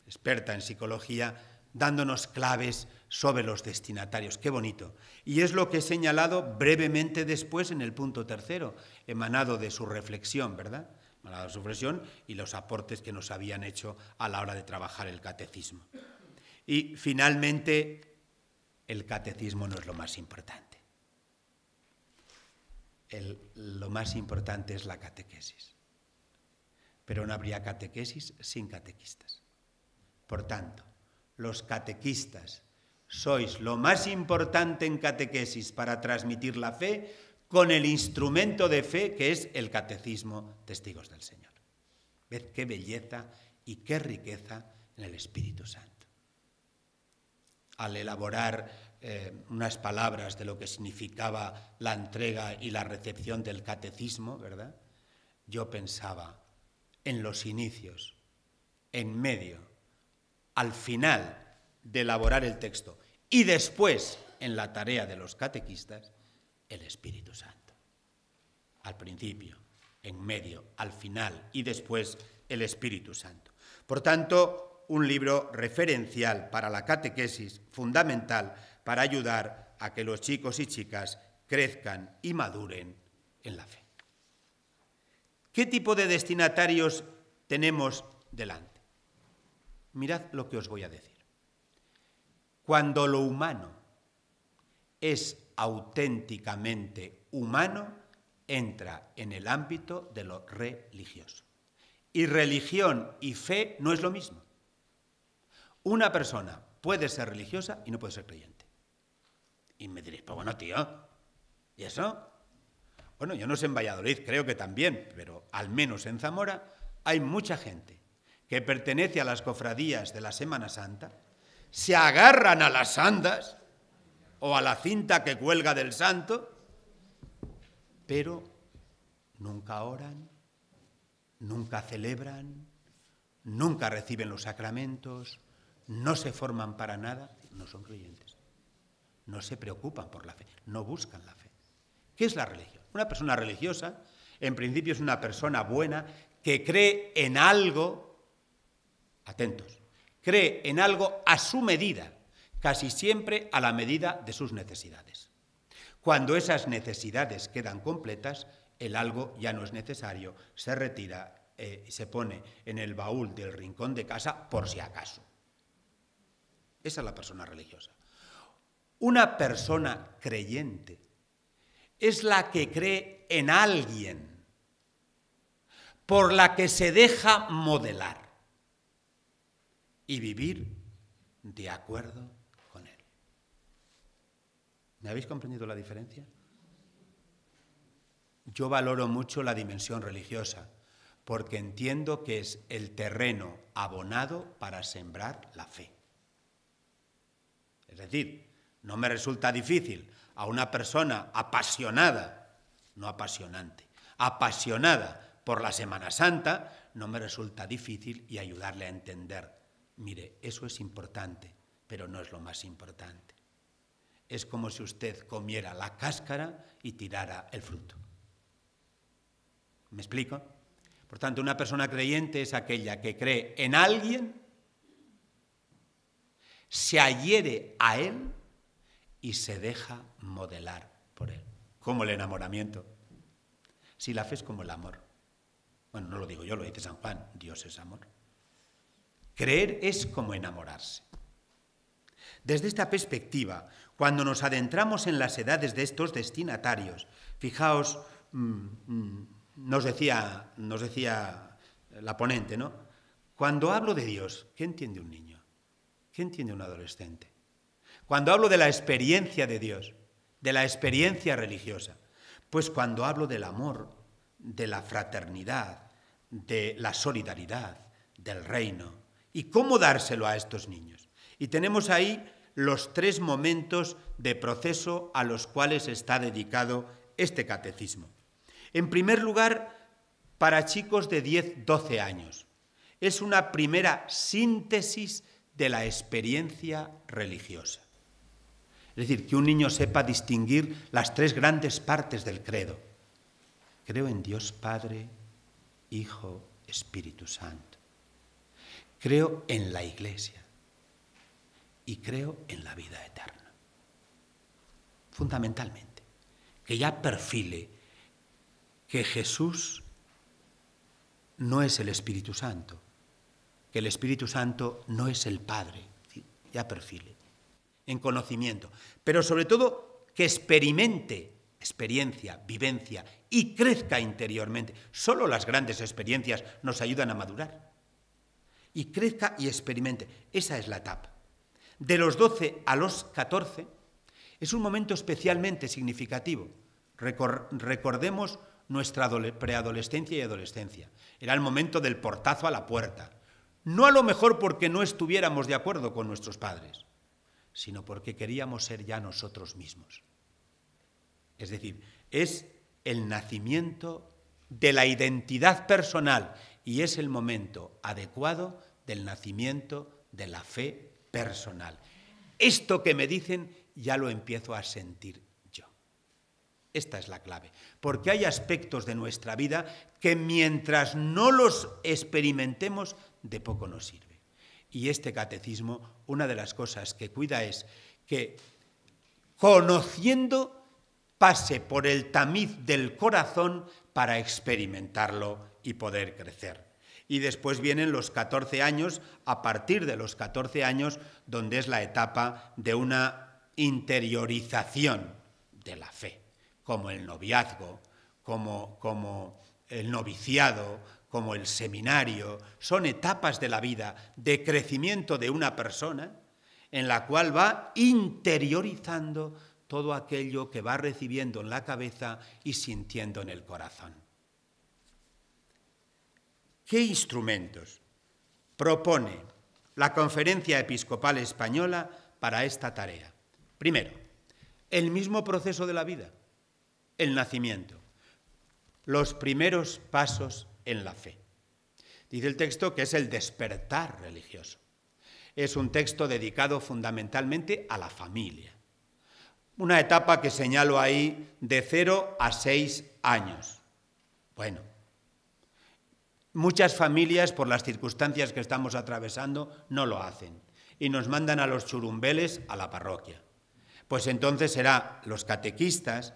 experta en psicología, dándonos claves sobre los destinatarios. ¡Qué bonito! Y es lo que he señalado brevemente después en el punto 3, emanado de su reflexión, ¿verdad? Emanado de su reflexión y los aportes que nos habían hecho a la hora de trabajar el catecismo. Y finalmente, el catecismo no es lo más importante. Lo más importante es la catequesis. Pero no habría catequesis sin catequistas. Por tanto, los catequistas sois lo más importante en catequesis para transmitir la fe con el instrumento de fe que es el catecismo Testigos del Señor. Ved qué belleza y qué riqueza en el Espíritu Santo. Al elaborar unas palabras de lo que significaba la entrega y la recepción del catecismo, ¿verdad? Yo pensaba en los inicios, en medio, al final de elaborar el texto y después en la tarea de los catequistas, el Espíritu Santo. Al principio, en medio, al final y después el Espíritu Santo. Por tanto, un libro referencial para la catequesis, fundamental para ayudar a que los chicos y chicas crezcan y maduren en la fe. ¿Qué tipo de destinatarios tenemos delante? Mirad lo que os voy a decir. Cuando lo humano es auténticamente humano entra en el ámbito de lo religioso. Y religión y fe no es lo mismo. Una persona puede ser religiosa y no puede ser creyente. Y me diréis, pues bueno, tío, ¿y eso? Bueno, yo no sé en Valladolid, creo que también, pero al menos en Zamora hay mucha gente que pertenece a las cofradías de la Semana Santa, se agarran a las andas o a la cinta que cuelga del santo, pero nunca oran, nunca celebran, nunca reciben los sacramentos, no se forman para nada, no son creyentes. No se preocupan por la fe, no buscan la fe. ¿Qué es la religión? Una persona religiosa, en principio, es una persona buena que cree en algo, atentos, cree en algo a su medida, casi siempre a la medida de sus necesidades. Cuando esas necesidades quedan completas, el algo ya no es necesario, se retira y se pone en el baúl del rincón de casa por si acaso. Esa es la persona religiosa. Una persona creyente es la que cree en alguien, por la que se deja modelar y vivir de acuerdo con él. ¿Me habéis comprendido la diferencia? Yo valoro mucho la dimensión religiosa, porque entiendo que es el terreno abonado para sembrar la fe. Es decir, no me resulta difícil a una persona apasionada, no apasionante, apasionada por la Semana Santa, no me resulta difícil y ayudarle a entender, mire, eso es importante, pero no es lo más importante. Es como si usted comiera la cáscara y tirara el fruto. ¿Me explico? Por tanto, una persona creyente es aquella que cree en alguien, se adhiere a él y se deja modelar por él, como el enamoramiento. Si la fe es como el amor. Bueno, no lo digo yo, lo dice San Juan, Dios es amor. Creer es como enamorarse. Desde esta perspectiva, cuando nos adentramos en las edades de estos destinatarios, fijaos, nos decía la ponente, ¿no? Cuando hablo de Dios, ¿qué entiende un niño? ¿Qué entiende un adolescente? Cuando hablo de la experiencia de Dios, de la experiencia religiosa, pues cuando hablo del amor, de la fraternidad, de la solidaridad, del reino, y cómo dárselo a estos niños. Y tenemos ahí los 3 momentos de proceso a los cuales está dedicado este catecismo. En primer lugar, para chicos de 10-12 años. Es una primera síntesis de la experiencia religiosa. Es decir, que un niño sepa distinguir las 3 grandes partes del credo. Creo en Dios Padre, Hijo, Espíritu Santo. Creo en la Iglesia y creo en la vida eterna. Fundamentalmente, que ya perfile que Jesús no es el Espíritu Santo, que el Espíritu Santo no es el Padre, ya perfile, en conocimiento, pero sobre todo que experimente experiencia, vivencia y crezca interiormente. Solo las grandes experiencias nos ayudan a madurar. Y crezca y experimente. Esa es la etapa. De los 12 a los 14 es un momento especialmente significativo. Recordemos nuestra preadolescencia y adolescencia. Era el momento del portazo a la puerta. No a lo mejor porque no estuviéramos de acuerdo con nuestros padres, sino porque queríamos ser ya nosotros mismos. Es decir, es el nacimiento de la identidad personal y es el momento adecuado del nacimiento de la fe personal. Esto que me dicen ya lo empiezo a sentir yo. Esta es la clave, porque hay aspectos de nuestra vida que mientras no los experimentemos, de poco nos sirve. Y este catecismo, una de las cosas que cuida es que, conociendo, pase por el tamiz del corazón para experimentarlo y poder crecer. Y después vienen los 14 años, a partir de los 14 años, donde es la etapa de una interiorización de la fe, como el noviazgo, como el noviciado, como el seminario. Son etapas de la vida de crecimiento de una persona en la cual va interiorizando todo aquello que va recibiendo en la cabeza y sintiendo en el corazón. ¿Qué instrumentos propone la Conferencia Episcopal Española para esta tarea? Primero, el mismo proceso de la vida, el nacimiento, los primeros pasos en la fe. Dice el texto que es el despertar religioso. Es un texto dedicado fundamentalmente a la familia. Una etapa que señalo ahí de 0 a 6 años. Bueno, muchas familias, por las circunstancias que estamos atravesando, no lo hacen y nos mandan a los churumbeles a la parroquia. Pues entonces será los catequistas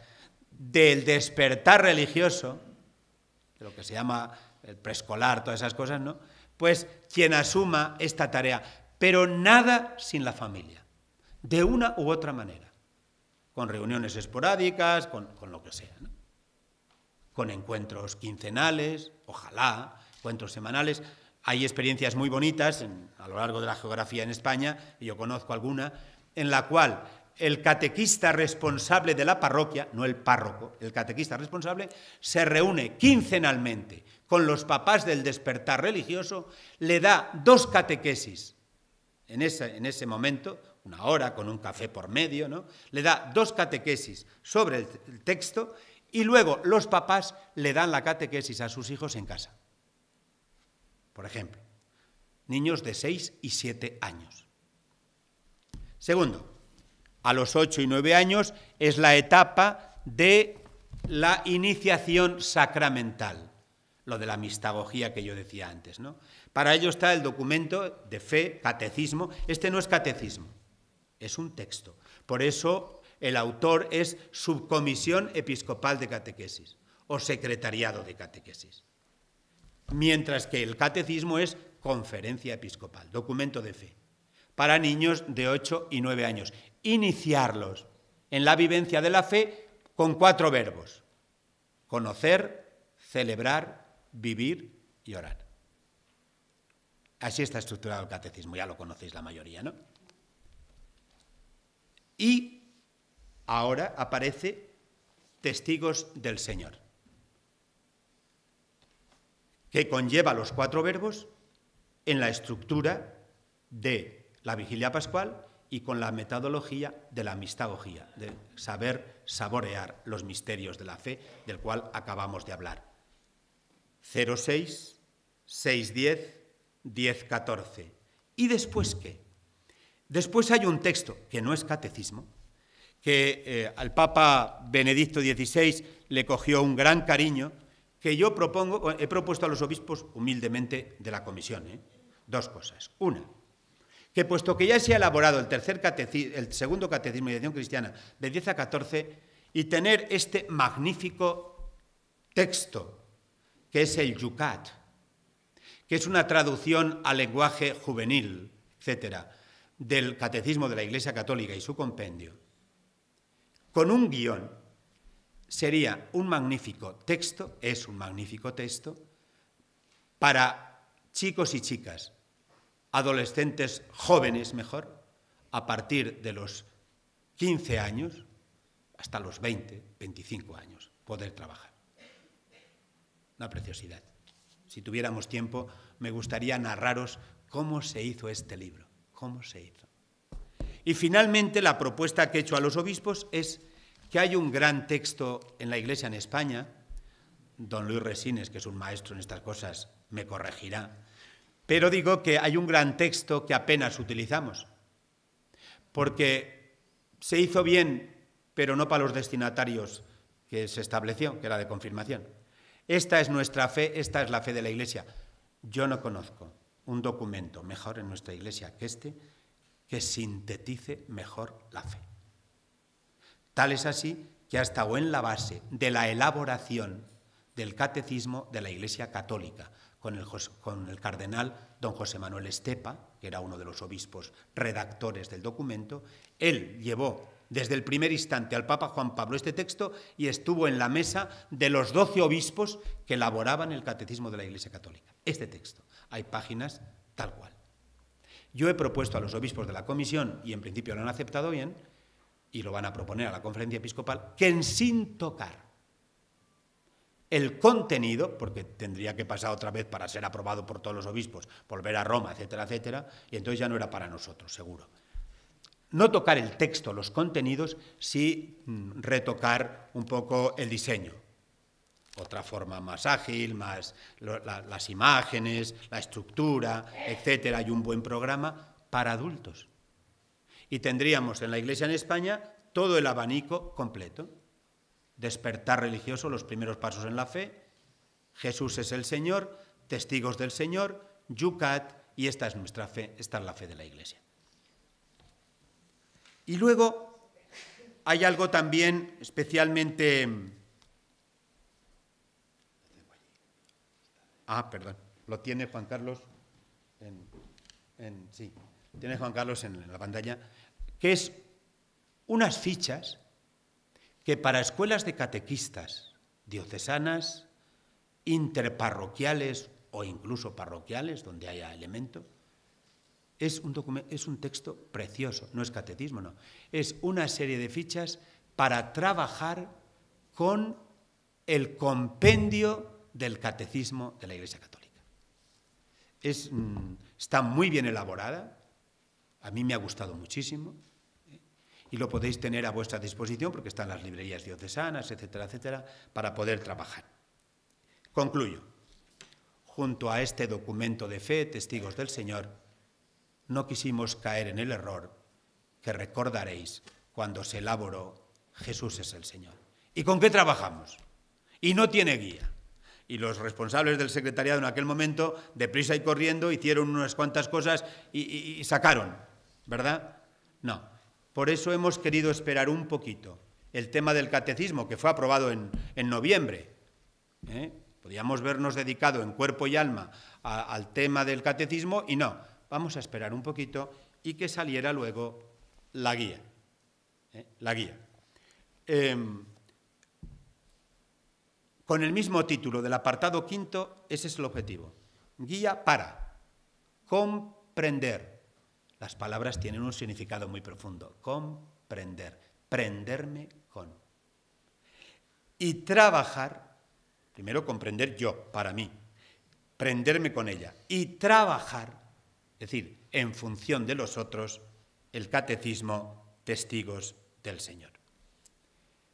del despertar religioso, de lo que se llama el preescolar, todas esas cosas, ¿no? Pues quien asuma esta tarea, pero nada sin la familia, de una u otra manera, con reuniones esporádicas, con lo que sea, ¿no? Con encuentros quincenales, ojalá, encuentros semanales. Hay experiencias muy bonitas a lo largo de la geografía en España, y yo conozco alguna, en la cual el catequista responsable de la parroquia, no el párroco, el catequista responsable, se reúne quincenalmente con los papás del despertar religioso, le da 2 catequesis en ese momento, 1 hora con un café por medio, ¿no? Le da 2 catequesis sobre el texto y luego los papás le dan la catequesis a sus hijos en casa. Por ejemplo, niños de 6 y 7 años. Segundo, a los 8 y 9 años es la etapa de la iniciación sacramental, lo de la mistagogía que yo decía antes, ¿no? Para ello está el documento de fe, catecismo. Este no es catecismo, es un texto. Por eso el autor es Subcomisión Episcopal de Catequesis o Secretariado de Catequesis. Mientras que el catecismo es Conferencia Episcopal, documento de fe, para niños de 8 y 9 años. Iniciarlos en la vivencia de la fe con 4 verbos: conocer, celebrar, vivir y orar. Así está estructurado el catecismo, ya lo conocéis la mayoría, ¿no? Y ahora aparece Testigos del Señor, que conlleva los 4 verbos en la estructura de la vigilia pascual y con la metodología de la mistagogía, de saber saborear los misterios de la fe, del cual acabamos de hablar. 0,6, 6,10, 10,14. ¿Y después qué? Después hay un texto que no es catecismo, que al Papa Benedicto XVI le cogió un gran cariño, que yo he propuesto a los obispos humildemente de la comisión, 2 cosas. Una, que puesto que ya se ha elaborado el segundo catecismo de acción cristiana de 10 a 14 y tener este magnífico texto que es el Yucat, que es una traducción al lenguaje juvenil, etcétera, del Catecismo de la Iglesia Católica y su compendio, con un guión, sería un magnífico texto, es un magnífico texto, para chicos y chicas, adolescentes jóvenes mejor, a partir de los 15 años hasta los 20, 25 años, poder trabajar. Una preciosidad. Si tuviéramos tiempo, me gustaría narraros cómo se hizo este libro, cómo se hizo. Y finalmente la propuesta que he hecho a los obispos es que hay un gran texto en la Iglesia en España, don Luis Resines, que es un maestro en estas cosas, me corregirá, pero digo que hay un gran texto que apenas utilizamos, porque se hizo bien, pero no para los destinatarios que se estableció, que era de confirmación. Esta es nuestra fe, esta es la fe de la Iglesia. Yo no conozco un documento mejor en nuestra Iglesia que este, que sintetice mejor la fe. Tal es así que ha estado en la base de la elaboración del catecismo de la Iglesia Católica, con el cardenal don José Manuel Estepa, que era uno de los obispos redactores del documento. Él llevó desde el primer instante al Papa Juan Pablo este texto y estuvo en la mesa de los 12 obispos que elaboraban el Catecismo de la Iglesia Católica. Este texto, hay páginas tal cual. Yo he propuesto a los obispos de la comisión, y en principio lo han aceptado bien, y lo van a proponer a la conferencia episcopal, que sin tocar el contenido, porque tendría que pasar otra vez para ser aprobado por todos los obispos, volver a Roma, etcétera, etcétera, y entonces ya no era para nosotros, seguro. No tocar el texto, los contenidos, sí retocar un poco el diseño. Otra forma más ágil, más las imágenes, la estructura, etcétera, y un buen programa para adultos. Y tendríamos en la Iglesia en España todo el abanico completo. Despertar religioso, los primeros pasos en la fe, Jesús es el Señor, testigos del Señor, Yucat, y esta es nuestra fe, esta es la fe de la Iglesia. Y luego hay algo también especialmente... perdón, lo tiene Juan Carlos sí, tiene Juan Carlos en la pantalla, que es unas fichas que para escuelas de catequistas diocesanas, interparroquiales o incluso parroquiales, donde haya elemento, es un texto precioso, no es catecismo, no. Es una serie de fichas para trabajar con el compendio del catecismo de la Iglesia Católica. Está muy bien elaborada, a mí me ha gustado muchísimo, y lo podéis tener a vuestra disposición porque están las librerías diocesanas, etcétera, etcétera, para poder trabajar. Concluyo. Junto a este documento de fe, Testigos del Señor, no quisimos caer en el error que recordaréis cuando se elaboró Jesús es el Señor. ¿Y con qué trabajamos? Y no tiene guía. Y los responsables del secretariado en aquel momento, deprisa y corriendo, hicieron unas cuantas cosas y sacaron, ¿verdad? No. Por eso hemos querido esperar un poquito. El tema del catecismo, que fue aprobado en noviembre. Podíamos vernos dedicado en cuerpo y alma al tema del catecismo y no. Vamos a esperar un poquito y que saliera luego la guía. La guía. Con el mismo título del apartado quinto, ese es el objetivo. Guía para comprender. Las palabras tienen un significado muy profundo. Comprender, prenderme con. Y trabajar, primero comprender yo, para mí, prenderme con ella. Y trabajar, es decir, en función de los otros, el catecismo, testigos del Señor.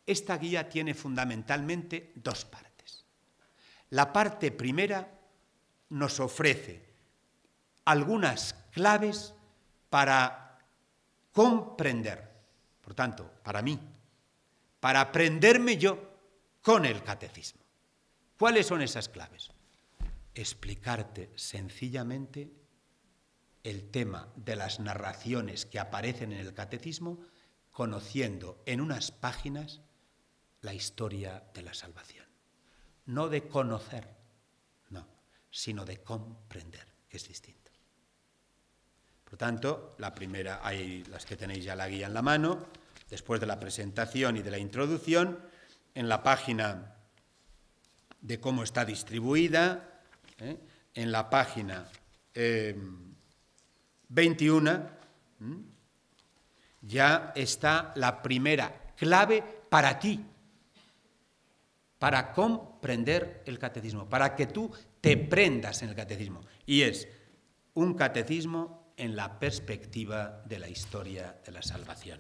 Esta guía tiene fundamentalmente dos partes. La parte primera nos ofrece algunas claves para comprender, por tanto, para mí, para aprenderme yo con el catecismo. ¿Cuáles son esas claves? Explicarte sencillamente el tema de las narraciones que aparecen en el catecismo, conociendo en unas páginas la historia de la salvación. No de conocer, no, sino de comprender, que es distinto. Por tanto, la primera, hay las que tenéis ya la guía en la mano, después de la presentación y de la introducción, en la página de cómo está distribuida, en la página 21, ya está la primera clave para ti, para comprender el catecismo, para que tú te prendas en el catecismo. Y es un catecismo en la perspectiva de la historia de la salvación.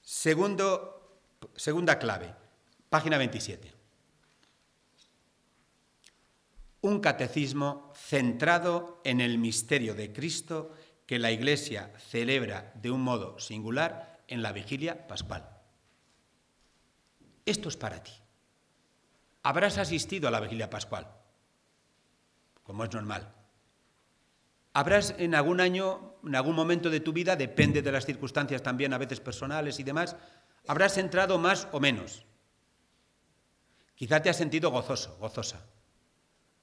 Segunda clave, página 27. Un catecismo centrado en el misterio de Cristo que la Iglesia celebra de un modo singular en la vigilia pascual. Esto es para ti. Habrás asistido a la vigilia pascual, como es normal. Habrás en algún año, en algún momento de tu vida, depende de las circunstancias también a veces personales y demás, habrás entrado más o menos. Quizá te has sentido gozoso, gozosa,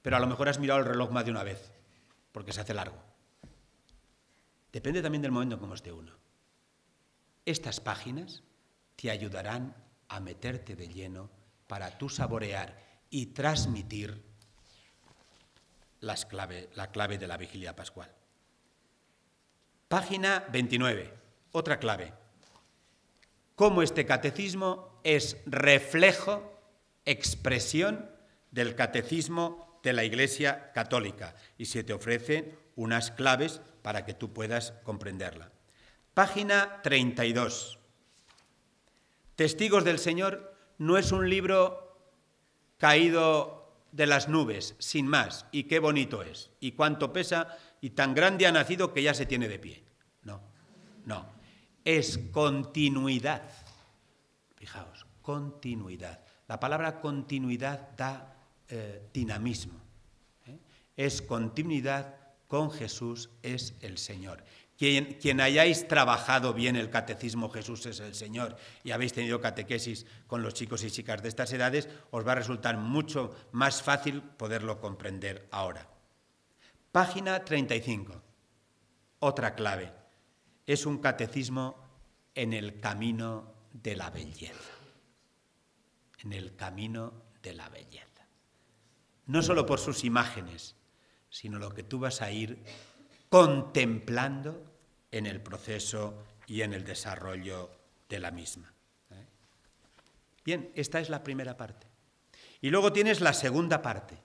pero a lo mejor has mirado el reloj más de una vez, porque se hace largo. Depende también del momento en cómo esté uno. Estas páginas te ayudarán a meterte de lleno para tú saborear y transmitir la clave de la vigilia pascual. Página 29, otra clave. Cómo este catecismo es reflejo, expresión del catecismo de la Iglesia Católica y se te ofrecen unas claves para que tú puedas comprenderla. Página 32. Testigos del Señor no es un libro caído de las nubes, sin más, y qué bonito es, y cuánto pesa, y tan grande ha nacido que ya se tiene de pie. No, no, es continuidad. Fijaos, continuidad. La palabra continuidad da dinamismo. Es continuidad con Jesús es el Señor. Quien hayáis trabajado bien el catecismo Jesús es el Señor y habéis tenido catequesis con los chicos y chicas de estas edades, os va a resultar mucho más fácil poderlo comprender ahora. Página 35. Otra clave. Es un catecismo en el camino de la belleza. En el camino de la belleza. No solo por sus imágenes, sino lo que tú vas a ir contemplando en el proceso y en el desarrollo de la misma. Bien, esta es la primera parte. Y luego tienes la segunda parte.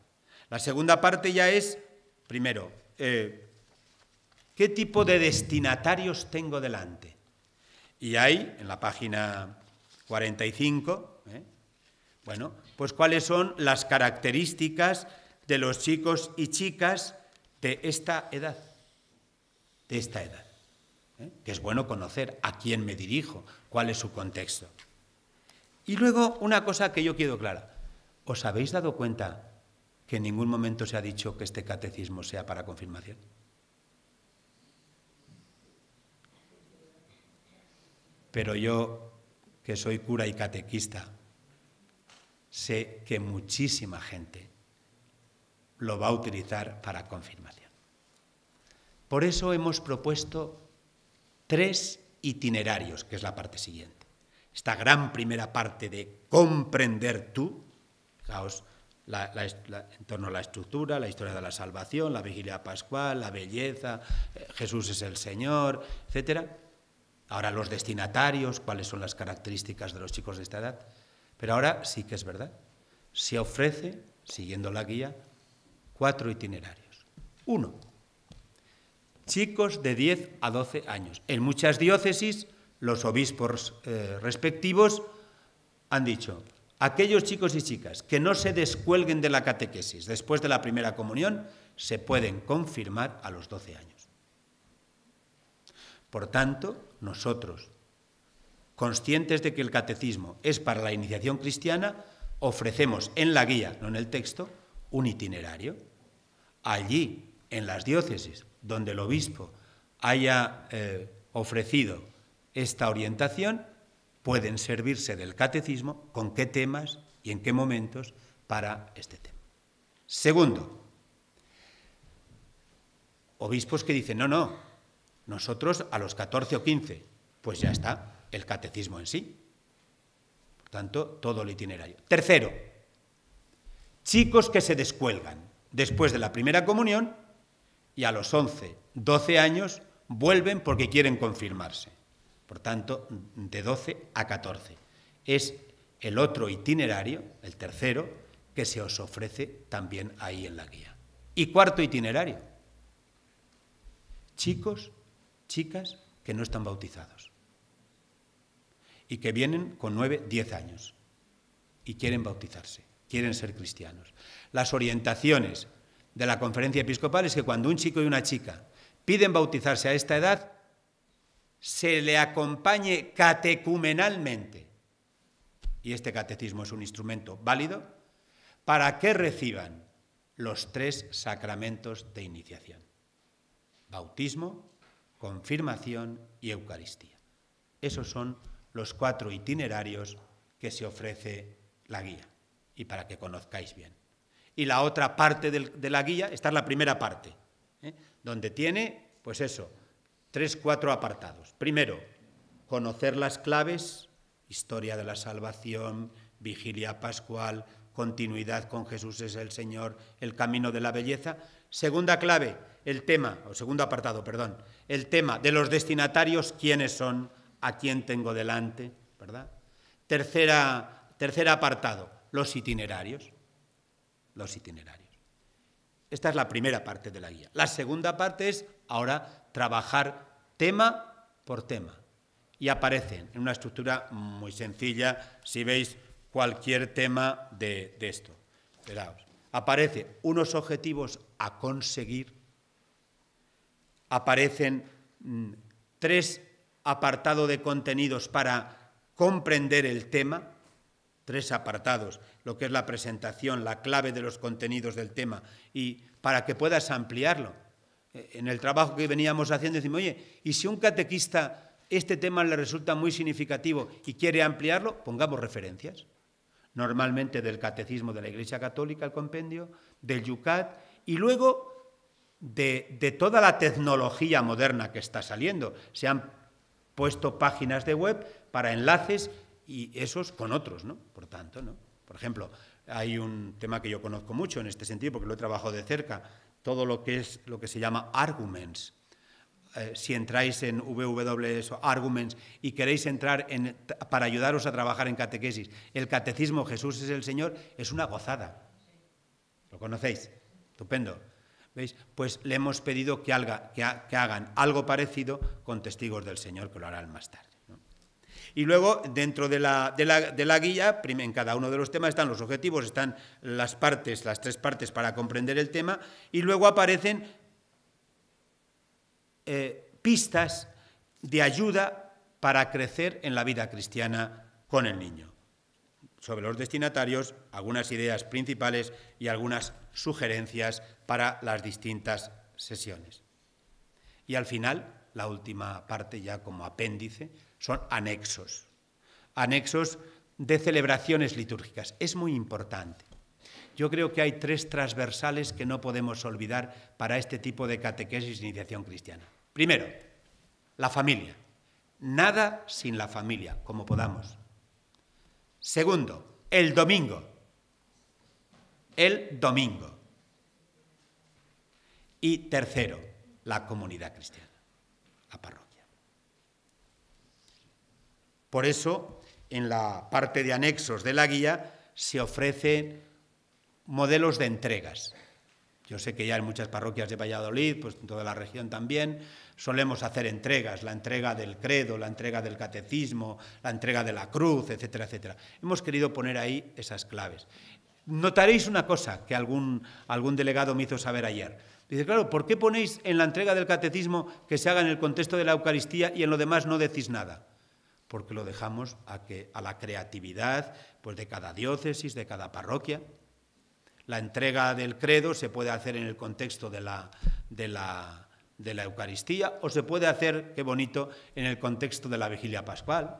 La segunda parte ya es, primero, ¿qué tipo de destinatarios tengo delante? Y hay, en la página 45, bueno, pues cuáles son las características de los chicos y chicas de esta edad. De esta edad. Que es bueno conocer a quién me dirijo, cuál es su contexto. Y luego una cosa que yo quiero clara. ¿Os habéis dado cuenta que en ningún momento se ha dicho que este catecismo sea para confirmación? Pero yo, que soy cura y catequista, sé que muchísima gente lo va a utilizar para confirmación. Por eso hemos propuesto 3 itinerarios, que es la parte siguiente. Esta gran primera parte de comprender tú, fijaos, en torno a la estructura, la historia de la salvación, la vigilia pascual, la belleza, Jesús es el Señor, etc. Ahora los destinatarios, cuáles son las características de los chicos de esta edad. Pero ahora sí que es verdad, se ofrece, siguiendo la guía, 4 itinerarios. 1. Chicos de 10 a 12 años. En muchas diócesis, los obispos respectivos han dicho, aquellos chicos y chicas que no se descuelguen de la catequesis después de la primera comunión, se pueden confirmar a los 12 años. Por tanto, nosotros, conscientes de que el catecismo es para la iniciación cristiana, ofrecemos en la guía, no en el texto, un itinerario. Allí, en las diócesis donde el obispo haya ofrecido esta orientación, pueden servirse del catecismo con qué temas y en qué momentos para este tema. Segundo, obispos que dicen, no, nosotros a los 14 o 15, pues ya está, el catecismo en sí. Por tanto, todo el itinerario. Tercero, chicos que se descuelgan después de la primera comunión y a los 11, 12 años vuelven porque quieren confirmarse. Por tanto, de 12 a 14. Es el otro itinerario, el tercero, que se os ofrece también ahí en la guía. Y cuarto itinerario, chicos, chicas que no están bautizados y que vienen con 9, 10 años y quieren bautizarse, quieren ser cristianos. Las orientaciones de la conferencia episcopal es que cuando un chico y una chica piden bautizarse a esta edad, se le acompañe catecumenalmente, y este catecismo es un instrumento válido, para que reciban los 3 sacramentos de iniciación: bautismo, confirmación y Eucaristía. Esos son los 4 itinerarios que se ofrece la guía. y para que conozcáis bien. Y la otra parte de la guía, esta es la primera parte, donde tiene, pues eso, 3, 4 apartados. Primero, conocer las claves, historia de la salvación, vigilia pascual, continuidad con Jesús es el Señor, el camino de la belleza. Segunda clave, el tema de los destinatarios, quiénes son, a quién tengo delante, ¿verdad? Tercer apartado, los itinerarios. Esta es la primera parte de la guía. La segunda parte es ahora trabajar tema por tema. Y aparecen en una estructura muy sencilla, si veis cualquier tema de esto. Esperaos. Aparece unos objetivos a conseguir, aparecen 3 apartados de contenidos para comprender el tema, 3 apartados, lo que es la presentación, la clave de los contenidos del tema, y para que puedas ampliarlo. En el trabajo que veníamos haciendo decimos, oye, ¿y si un catequista este tema le resulta muy significativo y quiere ampliarlo? Pongamos referencias. Normalmente del Catecismo de la Iglesia Católica, el compendio, del Yucat, y luego de toda la tecnología moderna que está saliendo. Se han puesto páginas de web para enlaces y esos con otros, ¿no? Por tanto, ¿no? Por ejemplo, hay un tema que yo conozco mucho en este sentido, porque lo he trabajado de cerca, todo lo que se llama arguments. Si entráis en www.arguments y queréis entrar para ayudaros a trabajar en catequesis, el Catecismo Jesús es el Señor, es una gozada. ¿Lo conocéis? Estupendo. ¿Veis? Pues le hemos pedido que hagan algo parecido con Testigos del Señor, que lo harán más tarde, ¿no? Y luego, dentro de la guía, en cada uno de los temas están los objetivos, están las 3 partes para comprender el tema, y luego aparecen pistas de ayuda para crecer en la vida cristiana con el niño. Sobre los destinatarios, algunas ideas principales y algunas sugerencias para las distintas sesiones. Y al final, la última parte ya como apéndice, son anexos. Anexos de celebraciones litúrgicas. Es muy importante. Yo creo que hay 3 transversales que no podemos olvidar para este tipo de catequesis e iniciación cristiana. Primero, la familia. Nada sin la familia, como podamos. Segundo, el domingo. El domingo. Y tercero, la comunidad cristiana, la parroquia. Por eso, en la parte de anexos de la guía se ofrecen modelos de entregas. Yo sé que ya en muchas parroquias de Valladolid, pues en toda la región también, solemos hacer entregas, la entrega del credo, la entrega del catecismo, la entrega de la cruz, etcétera, etcétera. Hemos querido poner ahí esas claves. Notaréis una cosa que algún delegado me hizo saber ayer. Dice, claro, ¿por qué ponéis en la entrega del catecismo que se haga en el contexto de la Eucaristía y en lo demás no decís nada? Porque lo dejamos a la creatividad, pues, de cada diócesis, de cada parroquia. La entrega del credo se puede hacer en el contexto de la Eucaristía o se puede hacer, qué bonito, en el contexto de la vigilia pascual.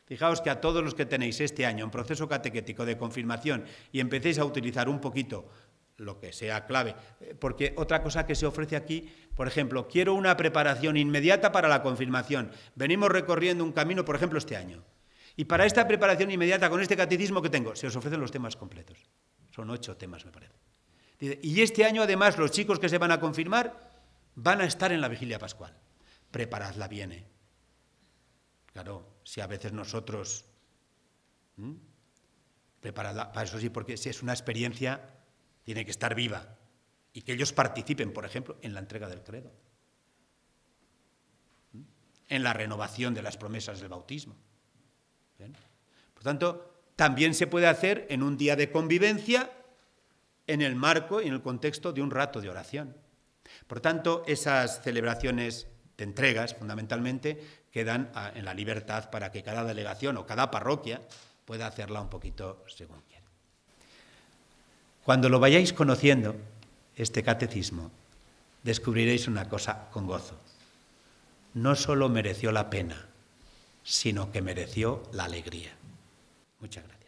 Fijaos que a todos los que tenéis este año en proceso catequético de confirmación y empecéis a utilizar un poquito lo que sea clave, porque otra cosa que se ofrece aquí, por ejemplo, quiero una preparación inmediata para la confirmación. Venimos recorriendo un camino, por ejemplo, este año. Y para esta preparación inmediata con este catecismo que tengo, se os ofrecen los temas completos. Son 8 temas, me parece. Y este año, además, los chicos que se van a confirmar van a estar en la vigilia pascual. Preparadla bien, Claro, si a veces nosotros... Preparadla, para eso sí, porque si es una experiencia, tiene que estar viva. Y que ellos participen, por ejemplo, en la entrega del credo. En la renovación de las promesas del bautismo. ¿Bien? Por tanto, también se puede hacer en un día de convivencia, en el marco y en el contexto de un rato de oración. Por tanto, esas celebraciones de entregas, fundamentalmente, quedan en la libertad para que cada delegación o cada parroquia pueda hacerla un poquito según quiera. Cuando lo vayáis conociendo, este catecismo, descubriréis una cosa con gozo. No solo mereció la pena, sino que mereció la alegría. Muchas gracias.